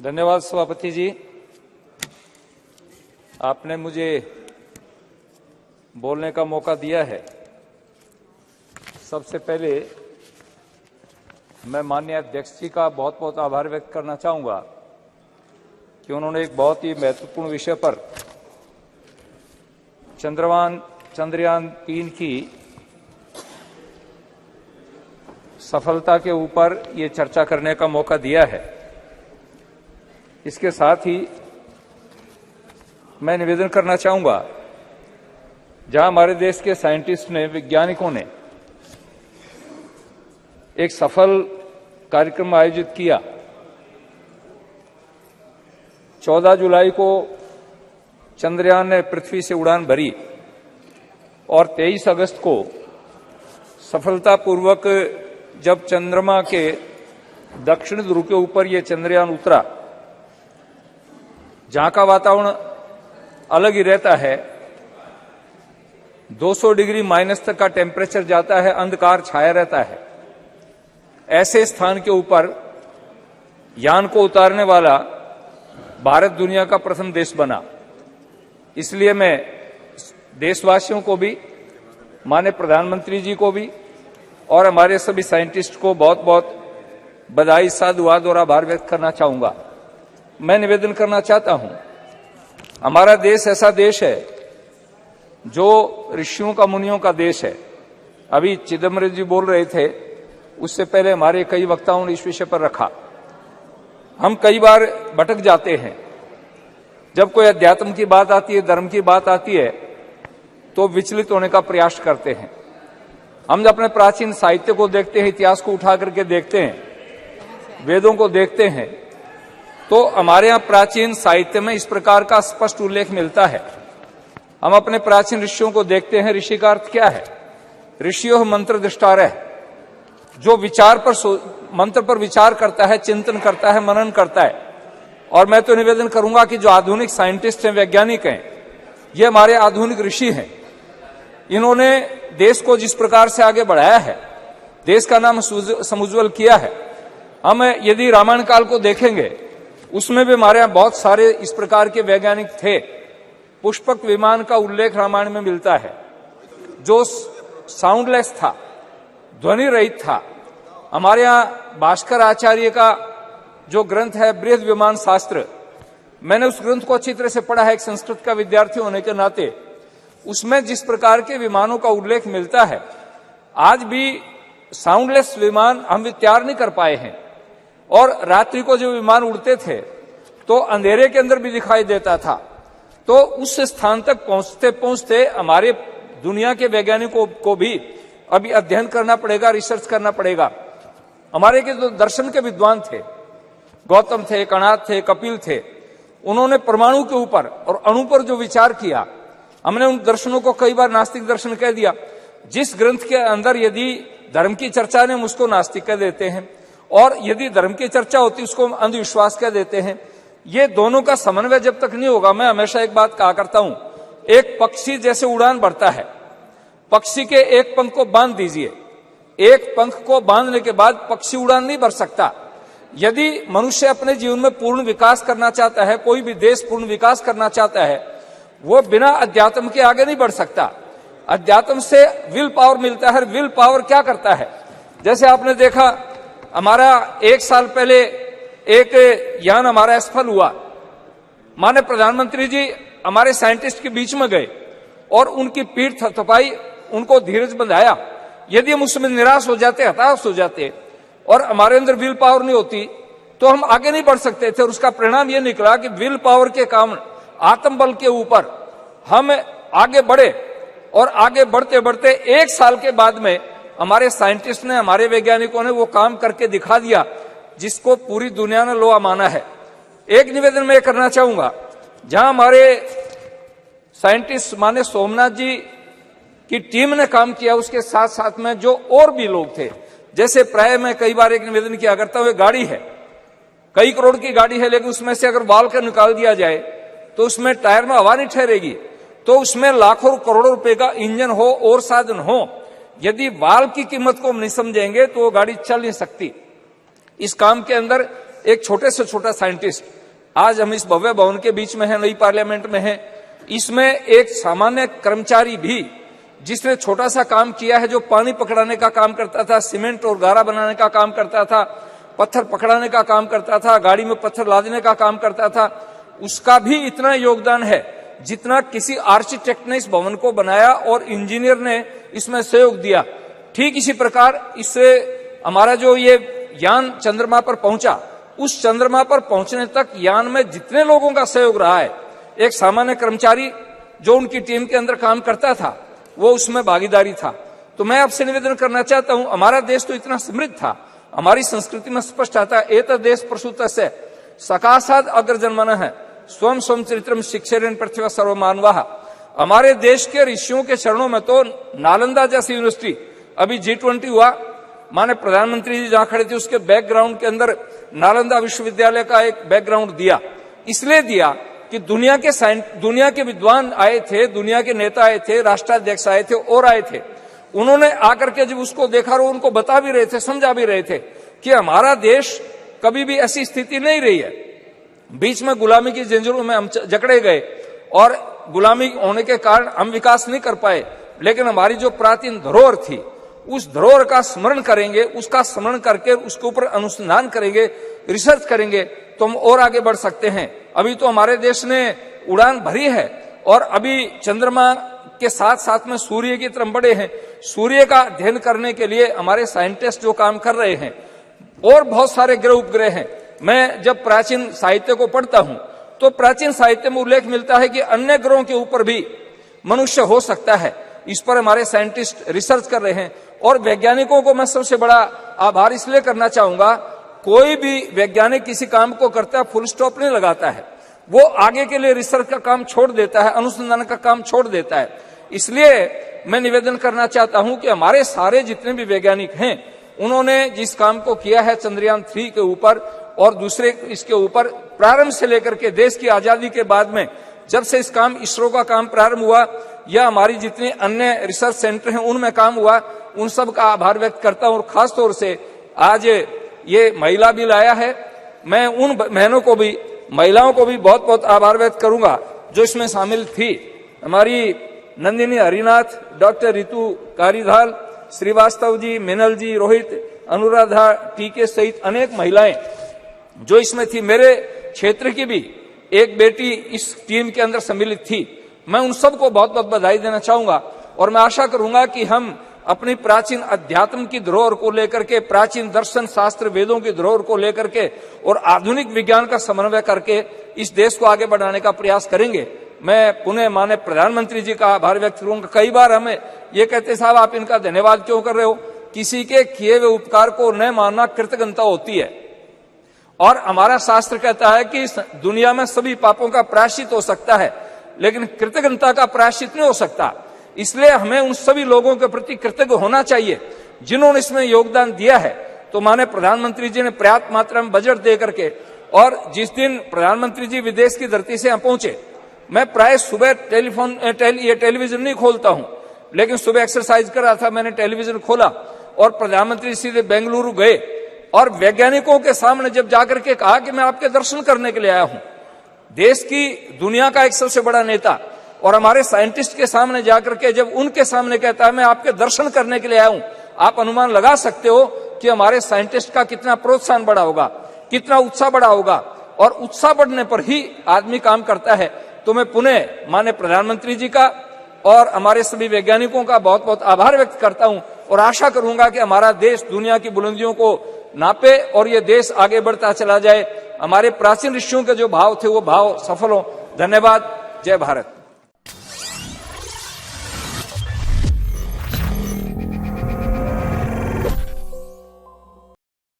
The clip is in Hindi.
धन्यवाद सभापति जी, आपने मुझे बोलने का मौका दिया है। सबसे पहले मैं माननीय अध्यक्ष जी का बहुत बहुत आभार व्यक्त करना चाहूंगा कि उन्होंने एक बहुत ही महत्वपूर्ण विषय पर चंद्रयान 3 की सफलता के ऊपर ये चर्चा करने का मौका दिया है। इसके साथ ही मैं निवेदन करना चाहूंगा, जहां हमारे देश के साइंटिस्ट ने, वैज्ञानिकों ने एक सफल कार्यक्रम आयोजित किया। 14 जुलाई को चंद्रयान ने पृथ्वी से उड़ान भरी और 23 अगस्त को सफलतापूर्वक जब चंद्रमा के दक्षिण ध्रुव के ऊपर यह चंद्रयान उतरा, जहां का वातावरण अलग ही रहता है, 200 डिग्री माइनस तक का टेम्परेचर जाता है, अंधकार छाया रहता है। ऐसे स्थान के ऊपर यान को उतारने वाला भारत दुनिया का प्रथम देश बना। इसलिए मैं देशवासियों को भी, माननीय प्रधानमंत्री जी को भी और हमारे सभी साइंटिस्ट को बहुत बहुत बधाई, साधुवाद और आभार व्यक्त करना चाहूंगा। मैं निवेदन करना चाहता हूं, हमारा देश ऐसा देश है जो ऋषियों का, मुनियों का देश है। अभी चिदम्बरम जी बोल रहे थे, उससे पहले हमारे कई वक्ताओं ने इस विषय पर रखा। हम कई बार भटक जाते हैं। जब कोई अध्यात्म की बात आती है, धर्म की बात आती है, तो विचलित होने का प्रयास करते हैं। हम जब अपने प्राचीन साहित्य को देखते हैं, इतिहास को उठा करके देखते हैं, वेदों को देखते हैं, तो हमारे यहां प्राचीन साहित्य में इस प्रकार का स्पष्ट उल्लेख मिलता है। हम अपने प्राचीन ऋषियों को देखते हैं। ऋषि का अर्थ क्या है? ऋषियों मंत्र दृष्टारः, जो मंत्र पर विचार करता है, चिंतन करता है, मनन करता है। और मैं तो निवेदन करूंगा कि जो आधुनिक साइंटिस्ट हैं, वैज्ञानिक हैं, ये हमारे आधुनिक ऋषि हैं। इन्होंने देश को जिस प्रकार से आगे बढ़ाया है, देश का नाम समुज्ज्वल किया है। हम यदि रामायण काल को देखेंगे, उसमें भी हमारे यहां बहुत सारे इस प्रकार के वैज्ञानिक थे। पुष्पक विमान का उल्लेख रामायण में मिलता है, जो साउंडलेस था, ध्वनि रहित था। हमारे यहां भास्कर आचार्य का जो ग्रंथ है बृहद विमान शास्त्र, मैंने उस ग्रंथ को अच्छी तरह से पढ़ा है एक संस्कृत का विद्यार्थी होने के नाते। उसमें जिस प्रकार के विमानों का उल्लेख मिलता है, आज भी साउंडलेस विमान हम तैयार नहीं कर पाए हैं। और रात्रि को जो विमान उड़ते थे तो अंधेरे के अंदर भी दिखाई देता था। तो उस स्थान तक पहुंचते पहुंचते हमारे दुनिया के वैज्ञानिकों को भी अभी अध्ययन करना पड़ेगा, रिसर्च करना पड़ेगा। हमारे के जो दर्शन के विद्वान थे, गौतम थे, कणाद थे, कपिल थे, उन्होंने परमाणु के ऊपर और अणु पर जो विचार किया, हमने उन दर्शनों को कई बार नास्तिक दर्शन कह दिया। जिस ग्रंथ के अंदर यदि धर्म की चर्चा ने, उसको नास्तिक कह देते हैं, और यदि धर्म की चर्चा होती उसको अंधविश्वास कह देते हैं। ये दोनों का समन्वय जब तक नहीं होगा, मैं हमेशा एक बात कहा करता हूं, एक पक्षी जैसे उड़ान भरता है, पक्षी के एक पंख को बांध दीजिए, एक पंख को बांधने के बाद पक्षी उड़ान नहीं भर सकता। यदि मनुष्य अपने जीवन में पूर्ण विकास करना चाहता है, कोई भी देश पूर्ण विकास करना चाहता है, वो बिना अध्यात्म के आगे नहीं बढ़ सकता। अध्यात्म से विल पावर मिलता है। विल पावर क्या करता है? जैसे आपने देखा, हमारा 1 साल पहले एक यान हमारा असफल हुआ। माननीय प्रधानमंत्री जी हमारे साइंटिस्ट के बीच में गए और उनकी पीठ थपथपाई, उनको धीरज बंधाया। यदि हम उसमें निराश हो जाते, हताश हो जाते और हमारे अंदर विल पावर नहीं होती, तो हम आगे नहीं बढ़ सकते थे। और उसका परिणाम यह निकला कि विल पावर के कारण, आत्मबल के ऊपर हम आगे बढ़े और आगे बढ़ते बढ़ते 1 साल के बाद में हमारे साइंटिस्ट ने, हमारे वैज्ञानिकों ने वो काम करके दिखा दिया जिसको पूरी दुनिया ने लोहा माना है। एक निवेदन मैं करना चाहूंगा, जहां हमारे साइंटिस्ट माने सोमनाथ जी की टीम ने काम किया, उसके साथ साथ में जो और भी लोग थे, जैसे प्राय मैं कई बार एक निवेदन किया करता हूं, गाड़ी है, कई करोड़ की गाड़ी है, लेकिन उसमें से अगर वाल्व का निकाल दिया जाए तो उसमें टायर में हवा नहीं ठहरेगी। तो उसमें लाखों करोड़ों रुपए का इंजन हो और साधन हो, यदि वाल्व की कीमत को हम नहीं समझेंगे तो वो गाड़ी चल नहीं सकती। इस काम के अंदर एक छोटे से छोटा साइंटिस्ट आज हम इस भव्य भवन के बीच में हैं, नई पार्लियामेंट में हैं। इसमें एक सामान्य कर्मचारी भी जिसने छोटा सा काम किया है, जो पानी पकड़ाने का काम करता था, सीमेंट और गारा बनाने का काम करता था, पत्थर पकड़ाने का काम करता था, गाड़ी में पत्थर लादने का काम करता था, उसका भी इतना योगदान है जितना किसी आर्किटेक्ट ने इस भवन को बनाया और इंजीनियर ने इसमें सहयोग दिया। ठीक इसी प्रकार इससे हमारा जो ये यान चंद्रमा पर पहुंचा, उस चंद्रमा पर पहुंचने तक यान में जितने लोगों का सहयोग रहा है, एक सामान्य कर्मचारी जो उनकी टीम के अंदर काम करता था, वो उसमें भागीदारी था। तो मैं आपसे निवेदन करना चाहता हूं, हमारा देश तो इतना समृद्ध था, हमारी संस्कृति में स्पष्ट आता है, एत देश प्रसूतस्य सकाशाद अग्रजन्मनः स्वयं स्वयं चरित्रम शिक्षेरन पृथ्वी सर्वमानवाः। हमारे देश के ऋषियों के चरणों में तो नालंदा जैसी यूनिवर्सिटी, अभी G20 हुआ, माने प्रधानमंत्री जी जहां खड़े थे उसके बैकग्राउंड के अंदर नालंदा विश्वविद्यालय का एक बैकग्राउंड दिया। इसलिए दिया कि दुनिया के विद्वान आए थे, दुनिया के नेता आए थे, राष्ट्राध्यक्ष आए थे और आए थे। उन्होंने आकर के जब उसको देखा और उनको बता भी रहे थे, समझा भी रहे थे कि हमारा देश कभी भी ऐसी स्थिति नहीं रही है। बीच में गुलामी की जंजीरों में हम जकड़े गए और गुलामी होने के कारण हम विकास नहीं कर पाए, लेकिन हमारी जो प्राचीन धरोहर थी, उस धरोहर का स्मरण करेंगे, उसका स्मरण करके उसके ऊपर अनुसंधान करेंगे, रिसर्च करेंगे, तो हम और आगे बढ़ सकते हैं। अभी तो हमारे देश ने उड़ान भरी है और अभी चंद्रमा के साथ साथ में सूर्य की तरफ बढ़े हैं। सूर्य का अध्ययन करने के लिए हमारे साइंटिस्ट जो काम कर रहे हैं, और बहुत सारे ग्रह उपग्रह हैं। मैं जब प्राचीन साहित्य को पढ़ता हूं तो प्राचीन साहित्य में उल्लेख मिलता है कि अन्य ग्रहों के ऊपर भी मनुष्य हो सकता है। इस पर हमारे साइंटिस्ट रिसर्च कर रहे हैं और वैज्ञानिकों को मैं सबसे बड़ा आभार इसलिए करना चाहूंगा, कोई भी वैज्ञानिक किसी काम को करता है फुल स्टॉप नहीं लगाता है, वो आगे के लिए रिसर्च का काम छोड़ देता है, अनुसंधान का काम छोड़ देता है। इसलिए मैं निवेदन करना चाहता हूं कि हमारे सारे जितने भी वैज्ञानिक हैं, उन्होंने जिस काम को किया है चंद्रयान 3 के ऊपर और दूसरे इसके ऊपर, प्रारंभ से लेकर के देश की आजादी के बाद में जब से इस काम इसरो का काम प्रारंभ हुआ या हमारी जितने अन्य रिसर्च सेंटर हैं उनमें काम हुआ, उन सब का आभार व्यक्त करता हूं। और खास तौर से आज ये महिला बिल आया है, मैं उन बहनों को भी, महिलाओं को भी बहुत बहुत आभार व्यक्त करूंगा जो इसमें शामिल थी। हमारी नंदिनी हरिनाथ, डॉक्टर रितु कारीधाल, श्रीवास्तव जी, मिनल जी, रोहित, अनुराधा टीके सहित अनेक महिलाएं जो इसमें थी। मेरे क्षेत्र की भी एक बेटी इस टीम के अंदर सम्मिलित थी। मैं उन सबको बहुत बहुत बधाई देना चाहूंगा और मैं आशा करूंगा कि हम अपनी प्राचीन अध्यात्म की धरोहर को लेकर के, प्राचीन दर्शन शास्त्र वेदों की धरोहर को लेकर के और आधुनिक विज्ञान का समन्वय करके इस देश को आगे बढ़ाने का प्रयास करेंगे। मैं पुनः माननीय प्रधानमंत्री जी का आभार व्यक्त करूंगा। कई बार हमें ये कहते, साहब आप इनका धन्यवाद क्यों कर रहे हो? किसी के किए हुए उपकार को न मानना कृतज्ञता होती है। और हमारा शास्त्र कहता है कि दुनिया में सभी पापों का प्रायश्चित हो सकता है, लेकिन कृतज्ञता का प्रायश्चित नहीं हो सकता। इसलिए हमें उन सभी लोगों के प्रति कृतज्ञ होना चाहिए जिन्होंने इसमें योगदान दिया है। तो माननीय प्रधानमंत्री जी ने पर्याप्त मात्रा में बजट दे करके, और जिस दिन प्रधानमंत्री जी विदेश की धरती से यहाँ पहुंचे, मैं प्राय सुबह टेलीविजन नहीं खोलता हूं, लेकिन सुबह एक्सरसाइज कर रहा था, मैंने टेलीविजन खोला और प्रधानमंत्री सीधे बेंगलुरु गए और वैज्ञानिकों के सामने जब जाकर के कहा कि मैं आपके दर्शन करने के लिए आया हूं। देश की, दुनिया का एक सबसे बड़ा नेता और हमारे साइंटिस्ट के सामने जाकर के जब उनके सामने कहता है मैं आपके दर्शन करने के लिए आया हूं, आप अनुमान लगा सकते हो कि हमारे साइंटिस्ट का कितना प्रोत्साहन बढ़ा होगा, कितना उत्साह बढ़ा होगा। और उत्साह बढ़ने पर ही आदमी काम करता है। तो मैं पुनः माननीय प्रधानमंत्री जी का और हमारे सभी वैज्ञानिकों का बहुत बहुत आभार व्यक्त करता हूं और आशा करूंगा कि हमारा देश दुनिया की बुलंदियों को नापे और ये देश आगे बढ़ता चला जाए। हमारे प्राचीन ऋषियों के जो भाव थे वो भाव सफल हो। धन्यवाद। जय भारत।